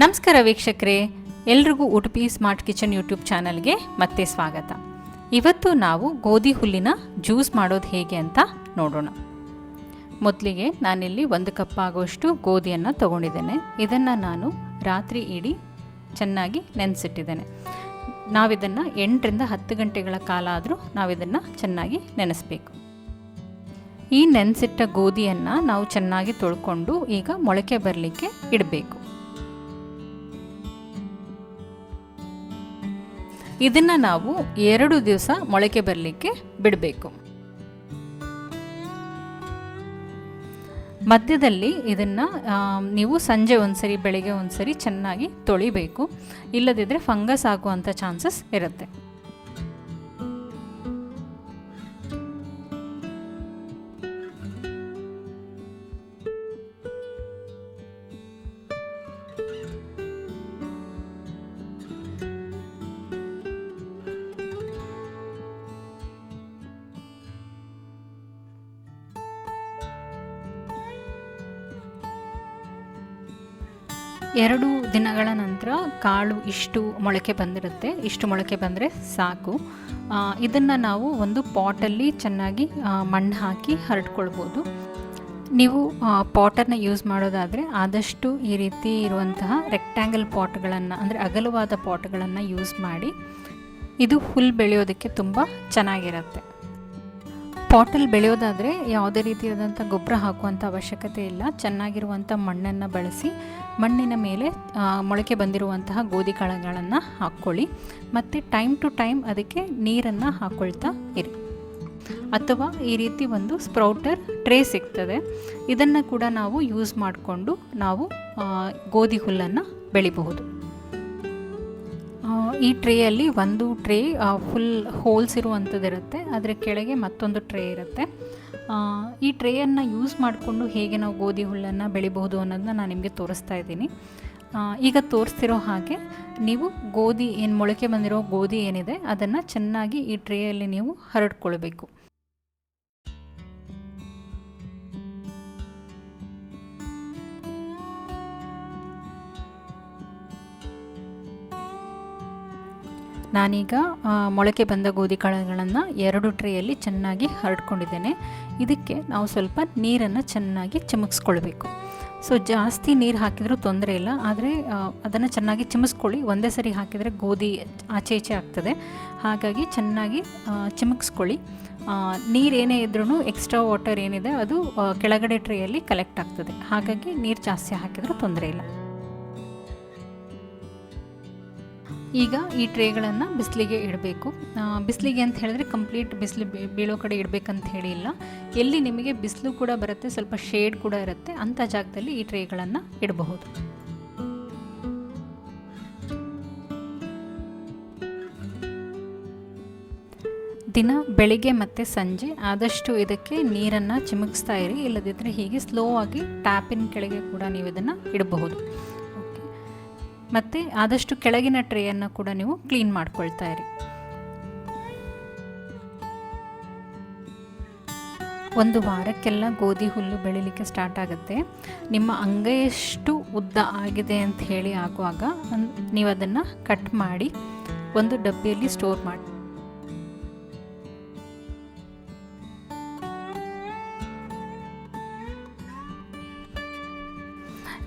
ನಮಸ್ಕಾರ ವೀಕ್ಷಕರೇ, ಎಲ್ರಿಗೂ ಉಡುಪಿ ಸ್ಮಾರ್ಟ್ ಕಿಚನ್ ಯೂಟ್ಯೂಬ್ ಚಾನಲ್ಗೆ ಮತ್ತೆ ಸ್ವಾಗತ. ಇವತ್ತು ನಾವು ಗೋಧಿ ಹುಲ್ಲಿನ ಜ್ಯೂಸ್ ಮಾಡೋದು ಹೇಗೆ ಅಂತ ನೋಡೋಣ. ಮೊದಲಿಗೆ ನಾನಿಲ್ಲಿ 1 ಕಪ್ ಆಗುವಷ್ಟು ಗೋಧಿಯನ್ನು ತಗೊಂಡಿದ್ದೇನೆ. ಇದನ್ನು ನಾನು ರಾತ್ರಿ ಇಡೀ ಚೆನ್ನಾಗಿ ನೆನೆಸಿಟ್ಟಿದ್ದೇನೆ. ನಾವಿದನ್ನು 8 ರಿಂದ 10 ಗಂಟೆಗಳ ಕಾಲ ಆದರೂ ನಾವಿದನ್ನು ಚೆನ್ನಾಗಿ ನೆನೆಸಬೇಕು. ಈ ನೆನೆಸಿಟ್ಟ ಗೋಧಿಯನ್ನು ನಾವು ಚೆನ್ನಾಗಿ ತೊಳ್ಕೊಂಡು ಈಗ ಮೊಳಕೆ ಬರಲಿಕ್ಕೆ ಇಡಬೇಕು. ಇದನ್ನು ನಾವು 2 ದಿವಸ ಮೊಳಕೆ ಬರಲಿಕ್ಕೆ ಬಿಡಬೇಕು. ಮಧ್ಯದಲ್ಲಿ ಇದನ್ನು ನೀವು ಸಂಜೆ ಒಂದ್ಸರಿ ಬೆಳಿಗ್ಗೆ ಒಂದ್ಸರಿ ಚೆನ್ನಾಗಿ ತೊಳಿಬೇಕು. ಇಲ್ಲದಿದ್ದರೆ ಫಂಗಸ್ ಆಗುವಂಥ ಚಾನ್ಸಸ್ ಇರುತ್ತೆ. ಎರಡು ದಿನಗಳ ನಂತರ ಕಾಳು ಇಷ್ಟು ಮೊಳಕೆ ಬಂದಿರುತ್ತೆ. ಇಷ್ಟು ಮೊಳಕೆ ಬಂದರೆ ಸಾಕು. ಇದನ್ನು ನಾವು ಒಂದು ಪಾಟಲ್ಲಿ ಚೆನ್ನಾಗಿ ಮಣ್ಣು ಹಾಕಿ ಹರಡ್ಕೊಳ್ಬೋದು. ನೀವು ಪಾಟನ್ನು ಯೂಸ್ ಮಾಡೋದಾದರೆ ಆದಷ್ಟು ಈ ರೀತಿ ಇರುವಂತಹ ರೆಕ್ಟ್ಯಾಂಗಲ್ ಪಾಟ್ಗಳನ್ನು, ಅಂದರೆ ಅಗಲವಾದ ಪಾಟ್ಗಳನ್ನು ಯೂಸ್ ಮಾಡಿ. ಇದು ಹುಲ್ ಬೆಳೆಯೋದಕ್ಕೆ ತುಂಬ ಚೆನ್ನಾಗಿರುತ್ತೆ. ಪಾಟಲ್ಲಿ ಬೆಳೆಯೋದಾದರೆ ಯಾವುದೇ ರೀತಿಯಾದಂಥ ಗೊಬ್ಬರ ಹಾಕುವಂಥ ಅವಶ್ಯಕತೆ ಇಲ್ಲ. ಚೆನ್ನಾಗಿರುವಂಥ ಮಣ್ಣನ್ನು ಬಳಸಿ ಮಣ್ಣಿನ ಮೇಲೆ ಮೊಳಕೆ ಬಂದಿರುವಂತಹ ಗೋಧಿ ಕಾಳುಗಳನ್ನು ಹಾಕ್ಕೊಳ್ಳಿ. ಮತ್ತು ಟೈಮ್ ಟು ಟೈಮ್ ಅದಕ್ಕೆ ನೀರನ್ನು ಹಾಕ್ಕೊಳ್ತಾ ಇರಿ. ಅಥವಾ ಈ ರೀತಿ ಒಂದು ಸ್ಪ್ರೌಟರ್ ಟ್ರೇ ಸಿಗ್ತದೆ, ಇದನ್ನು ಕೂಡ ನಾವು ಯೂಸ್ ಮಾಡಿಕೊಂಡು ನಾವು ಗೋಧಿ ಹುಲ್ಲನ್ನು ಬೆಳಿಬಹುದು. ಈ ಟ್ರೇಯಲ್ಲಿ ಒಂದು ಟ್ರೇ ಫುಲ್ ಹೋಲ್ಸ್ ಇರುವಂಥದ್ದಿರುತ್ತೆ, ಅದರ ಕೆಳಗೆ ಮತ್ತೊಂದು ಟ್ರೇ ಇರುತ್ತೆ. ಈ ಟ್ರೇಯನ್ನು ಯೂಸ್ ಮಾಡಿಕೊಂಡು ಹೇಗೆ ನಾವು ಗೋಧಿ ಹುಲ್ಲನ್ನು ಬೆಳಿಬಹುದು ಅನ್ನೋದನ್ನ ನಾನು ನಿಮಗೆ ತೋರಿಸ್ತಾ ಇದ್ದೀನಿ. ಈಗ ತೋರಿಸ್ತಿರೋ ಹಾಗೆ ನೀವು ಗೋಧಿ ಮೊಳಕೆ ಬಂದಿರೋ ಗೋಧಿ ಏನಿದೆ ಅದನ್ನು ಚೆನ್ನಾಗಿ ಈ ಟ್ರೇಯಲ್ಲಿ ನೀವು ಹರಡ್ಕೊಳ್ಬೇಕು. ನಾನೀಗ ಮೊಳಕೆ ಬಂದ ಗೋಧಿ ಕಾಳುಗಳನ್ನು 2 ಟ್ರೇಯಲ್ಲಿ ಚೆನ್ನಾಗಿ ಹರಡ್ಕೊಂಡಿದ್ದೇನೆ. ಇದಕ್ಕೆ ನಾವು ಸ್ವಲ್ಪ ನೀರನ್ನು ಚೆನ್ನಾಗಿ ಚಿಮುಕ್ಸ್ಕೊಳ್ಬೇಕು. ಸೊ ಜಾಸ್ತಿ ನೀರು ಹಾಕಿದರೂ ತೊಂದರೆ ಇಲ್ಲ, ಆದರೆ ಅದನ್ನು ಚೆನ್ನಾಗಿ ಚಿಮಿಸ್ಕೊಳ್ಳಿ. ಒಂದೇ ಸರಿ ಹಾಕಿದರೆ ಗೋಧಿ ಆಚೆ ಈಚೆ ಆಗ್ತದೆ. ಹಾಗಾಗಿ ಚೆನ್ನಾಗಿ ಚಿಮುಕ್ಸ್ಕೊಳ್ಳಿ. ನೀರೇನೇ ಇದ್ರೂ ಎಕ್ಸ್ಟ್ರಾ ವಾಟರ್ ಏನಿದೆ ಅದು ಕೆಳಗಡೆ ಟ್ರೇಯಲ್ಲಿ ಕಲೆಕ್ಟ್ ಆಗ್ತದೆ. ಹಾಗಾಗಿ ನೀರು ಜಾಸ್ತಿ ಹಾಕಿದರೂ ತೊಂದರೆ ಇಲ್ಲ. ಈಗ ಈ ಟ್ರೇಗಳನ್ನು ಬಿಸಿಲಿಗೆ ಇಡಬೇಕು. ಬಿಸಿಲಿಗೆ ಅಂತ ಹೇಳಿದ್ರೆ ಕಂಪ್ಲೀಟ್ ಬಿಸಿಲು ಬೀಳೋ ಕಡೆ ಇಡಬೇಕಂತ ಹೇಳಿ ಇಲ್ಲ. ಎಲ್ಲಿ ನಿಮಗೆ ಬಿಸಿಲು ಕೂಡ ಬರುತ್ತೆ, ಸ್ವಲ್ಪ ಶೇಡ್ ಕೂಡ ಇರುತ್ತೆ, ಅಂಥ ಜಾಗದಲ್ಲಿ ಈ ಟ್ರೇಗಳನ್ನು ಇಡಬಹುದು. ದಿನ ಬೆಳಿಗ್ಗೆ ಮತ್ತು ಸಂಜೆ ಆದಷ್ಟು ಇದಕ್ಕೆ ನೀರನ್ನು ಚಿಮುಕಿಸ್ತಾ ಇರಿ. ಇಲ್ಲದಿದ್ದರೆ ಹೀಗೆ ಸ್ಲೋ ಆಗಿ ಟ್ಯಾಪಿನ ಕೆಳಗೆ ಕೂಡ ನೀವು ಇದನ್ನು ಇಡಬಹುದು. ಮತ್ತು ಆದಷ್ಟು ಕೆಳಗಿನ ಟ್ರೇಯನ್ನು ಕೂಡ ನೀವು ಕ್ಲೀನ್ ಮಾಡ್ಕೊಳ್ತಾ ಇರಿ. ಒಂದು ವಾರಕ್ಕೆಲ್ಲ ಗೋಧಿ ಹುಲ್ಲು ಬೆಳಿಲಿಕ್ಕೆ ಸ್ಟಾರ್ಟ್ ಆಗುತ್ತೆ. ನಿಮ್ಮ ಅಂಗೈಯಷ್ಟು ಉದ್ದ ಆಗಿದೆ ಅಂತ ಹೇಳಿ ಆಗುವಾಗ ನೀವು ಅದನ್ನು ಕಟ್ ಮಾಡಿ ಒಂದು ಡಬ್ಬಿಯಲ್ಲಿ ಸ್ಟೋರ್ ಮಾಡಿ.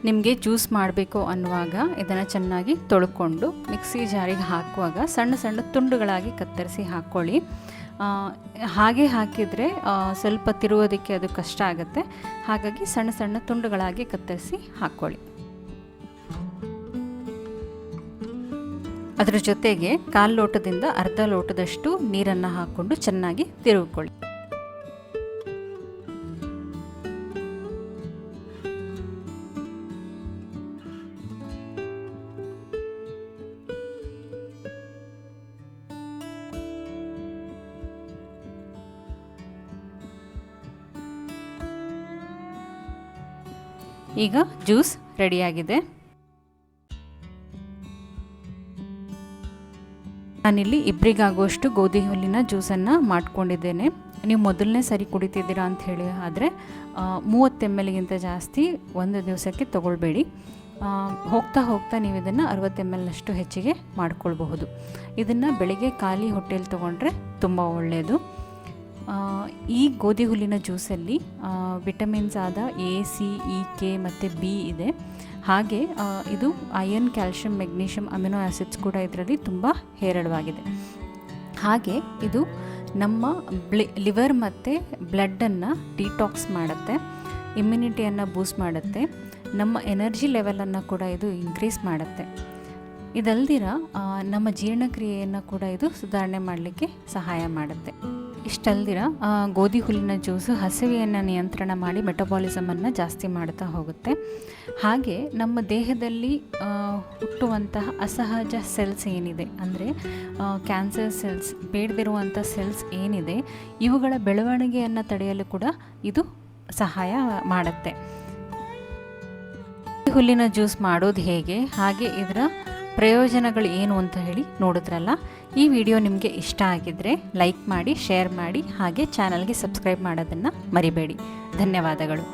ನಿಮಗೆ ಜ್ಯೂಸ್ ಮಾಡಬೇಕು ಅನ್ನುವಾಗ ಇದನ್ನು ಚೆನ್ನಾಗಿ ತೊಳ್ಕೊಂಡು ಮಿಕ್ಸಿ ಜಾರಿಗೆ ಹಾಕುವಾಗ ಸಣ್ಣ ಸಣ್ಣ ತುಂಡುಗಳಾಗಿ ಕತ್ತರಿಸಿ ಹಾಕ್ಕೊಳ್ಳಿ. ಹಾಗೆ ಹಾಕಿದರೆ ಸ್ವಲ್ಪ ತಿರುವುದಕ್ಕೆ ಅದು ಕಷ್ಟ ಆಗುತ್ತೆ. ಹಾಗಾಗಿ ಸಣ್ಣ ಸಣ್ಣ ತುಂಡುಗಳಾಗಿ ಕತ್ತರಿಸಿ ಹಾಕ್ಕೊಳ್ಳಿ. ಅದರ ಜೊತೆಗೆ 1/4 ಲೋಟದಿಂದ ಅರ್ಧ ಲೋಟದಷ್ಟು ನೀರನ್ನು ಹಾಕ್ಕೊಂಡು ಚೆನ್ನಾಗಿ ತಿರುಗಿಕೊಳ್ಳಿ. ಈಗ ಜ್ಯೂಸ್ ರೆಡಿಯಾಗಿದೆ. ನಾನಿಲ್ಲಿ ಇಬ್ಬರಿಗಾಗುವಷ್ಟು ಗೋಧಿ ಹುಲ್ಲಿನ ಜ್ಯೂಸನ್ನು ಮಾಡ್ಕೊಂಡಿದ್ದೇನೆ. ನೀವು ಮೊದಲನೇ ಸರಿ ಕುಡಿತಿದ್ದೀರಾ ಅಂತ ಹೇಳಿ ಆದರೆ 30 ml ಜಾಸ್ತಿ ಒಂದು ದಿವಸಕ್ಕೆ ತಗೊಳ್ಬೇಡಿ. ಹೋಗ್ತಾ ಹೋಗ್ತಾ ನೀವು ಇದನ್ನು 60 ml ಅಷ್ಟು ಹೆಚ್ಚಿಗೆ ಮಾಡ್ಕೊಳ್ಬಹುದು. ಇದನ್ನು ಬೆಳಿಗ್ಗೆ ಖಾಲಿ ಹೊಟ್ಟೆಯಲ್ಲಿ ತೊಗೊಂಡ್ರೆ ತುಂಬ ಒಳ್ಳೆಯದು. ಈ ಗೋಧಿ ಹುಲ್ಲಿನ ಜ್ಯೂಸಲ್ಲಿ ವಿಟಮಿನ್ಸ್ ಆದ ಎ, ಸಿ, ಇ, ಕೆ ಮತ್ತು ಬಿ ಇದೆ. ಹಾಗೆ ಇದು iron, calcium, magnesium, amino acids ಕೂಡ ಇದರಲ್ಲಿ ತುಂಬ ಹೇರಳವಾಗಿದೆ. ಹಾಗೆ ಇದು ನಮ್ಮ ಲಿವರ್ ಮತ್ತು ಬ್ಲಡ್ಡನ್ನು ಡಿಟಾಕ್ಸ್ ಮಾಡುತ್ತೆ, ಇಮ್ಯುನಿಟಿಯನ್ನು ಬೂಸ್ಟ್ ಮಾಡುತ್ತೆ, ನಮ್ಮ ಎನರ್ಜಿ ಲೆವೆಲನ್ನು ಕೂಡ ಇದು ಇನ್ಕ್ರೀಸ್ ಮಾಡುತ್ತೆ. ಇದಲ್ದಿರ ನಮ್ಮ ಜೀರ್ಣಕ್ರಿಯೆಯನ್ನು ಕೂಡ ಇದು ಸುಧಾರಣೆ ಮಾಡಲಿಕ್ಕೆ ಸಹಾಯ ಮಾಡುತ್ತೆ. ಇಷ್ಟಲ್ದಿರ ಗೋಧಿ ಹುಲ್ಲಿನ ಜ್ಯೂಸು ಹಸಿವೆಯನ್ನು ನಿಯಂತ್ರಣ ಮಾಡಿ ಮೆಟಬಾಲಿಸಮನ್ನು ಜಾಸ್ತಿ ಮಾಡ್ತಾ ಹೋಗುತ್ತೆ. ಹಾಗೆ ನಮ್ಮ ದೇಹದಲ್ಲಿ ಹುಟ್ಟುವಂತಹ ಅಸಹಜ ಸೆಲ್ಸ್ ಏನಿದೆ, ಅಂದರೆ ಕ್ಯಾನ್ಸರ್ ಸೆಲ್ಸ್, ಬೇಡದಿರುವಂಥ ಸೆಲ್ಸ್ ಏನಿದೆ, ಇವುಗಳ ಬೆಳವಣಿಗೆಯನ್ನು ತಡೆಯಲು ಕೂಡ ಇದು ಸಹಾಯ ಮಾಡುತ್ತೆ. ಹುಲ್ಲಿನ ಜ್ಯೂಸ್ ಮಾಡೋದು ಹೇಗೆ, ಹಾಗೆ ಇದರ ಪ್ರಯೋಜನಗಳು ಏನು ಅಂತ ಹೇಳಿ ನೋಡಿದ್ರಲ್ಲ. ಈ ವಿಡಿಯೋ ನಿಮಗೆ ಇಷ್ಟ ಆಗಿದ್ದರೆ ಲೈಕ್ ಮಾಡಿ, ಶೇರ್ ಮಾಡಿ, ಹಾಗೆ ಚಾನಲ್ಗೆ ಸಬ್ಸ್ಕ್ರೈಬ್ ಮಾಡೋದನ್ನು ಮರಿಬೇಡಿ. ಧನ್ಯವಾದಗಳು.